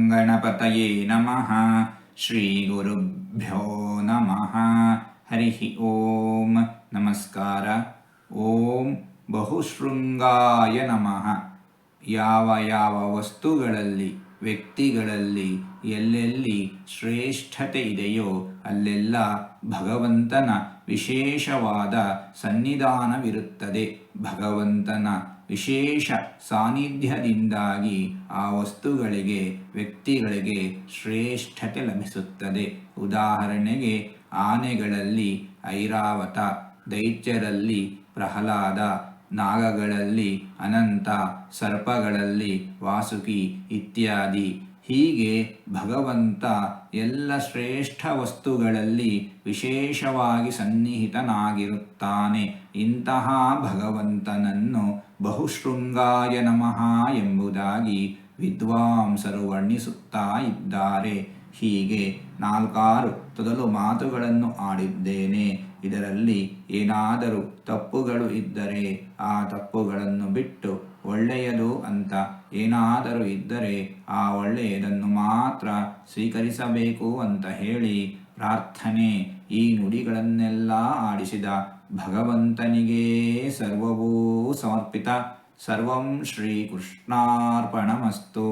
ಗಣಪತಯೇ ನಮಃ. ಶ್ರೀ ಗುರುಭ್ಯೋ ನಮಃ. ಹರಿ ಓಂ. ನಮಸ್ಕಾರ. ಓಂ ಬಹುಶೃಂಗಾಯ ನಮಃ. ಯಾವ ಯಾವ ವಸ್ತುಗಳಲ್ಲಿ, ವ್ಯಕ್ತಿಗಳಲ್ಲಿ ಎಲ್ಲೆಲ್ಲಿ ಶ್ರೇಷ್ಠತೆ ಇದೆಯೋ ಅಲ್ಲೆಲ್ಲ ಭಗವಂತನ ವಿಶೇಷವಾದ ಸನ್ನಿಧಾನವಿರುತ್ತದೆ. ಭಗವಂತನ ವಿಶೇಷ ಸಾನ್ನಿಧ್ಯದಿಂದಾಗಿ ಆ ವಸ್ತುಗಳಿಗೆ, ವ್ಯಕ್ತಿಗಳಿಗೆ ಶ್ರೇಷ್ಠತೆ ಲಭಿಸುತ್ತದೆ. ಉದಾಹರಣೆಗೆ, ಆನೆಗಳಲ್ಲಿ ಐರಾವತ, ದೈತ್ಯರಲ್ಲಿ ಪ್ರಹ್ಲಾದ, ನಾಗಗಳಲ್ಲಿ ಅನಂತ, ಸರ್ಪಗಳಲ್ಲಿ ವಾಸುಕಿ ಇತ್ಯಾದಿ. ಹೀಗೆ ಭಗವಂತ ಎಲ್ಲ ಶ್ರೇಷ್ಠ ವಸ್ತುಗಳಲ್ಲಿ ವಿಶೇಷವಾಗಿ ಸನ್ನಿಹಿತನಾಗಿರುತ್ತಾನೆ. ಇಂತಹ ಭಗವಂತನನ್ನು ಬಹುಶೃಂಗಾಯ ನಮಃ ಎಂಬುದಾಗಿ ವಿದ್ವಾಂಸರು ವರ್ಣಿಸುತ್ತಾ ಇದ್ದಾರೆ. ಹೀಗೆ 4 ತೊದಲು ಮಾತುಗಳನ್ನು ಆಡಿದ್ದೇನೆ. ಇದರಲ್ಲಿ ಏನಾದರೂ ತಪ್ಪುಗಳು ಇದ್ದರೆ ಆ ತಪ್ಪುಗಳನ್ನು ಬಿಟ್ಟು ಒಳ್ಳೆಯದು ಅಂತ ಏನಾದರೂ ಇದ್ದರೆ ಆ ಒಳ್ಳೆಯದನ್ನು ಮಾತ್ರ ಸ್ವೀಕರಿಸಬೇಕು ಅಂತ ಹೇಳಿ ಪ್ರಾರ್ಥನೆ. ಈ ನುಡಿಗಳನ್ನೆಲ್ಲ ಆಡಿಸಿದ ಭಗವಂತನಿಗೇ ಸರ್ವವೂ ಸಮರ್ಪಿತ. ಸರ್ವಂ ಶ್ರೀಕೃಷ್ಣಾರ್ಪಣಮಸ್ತು.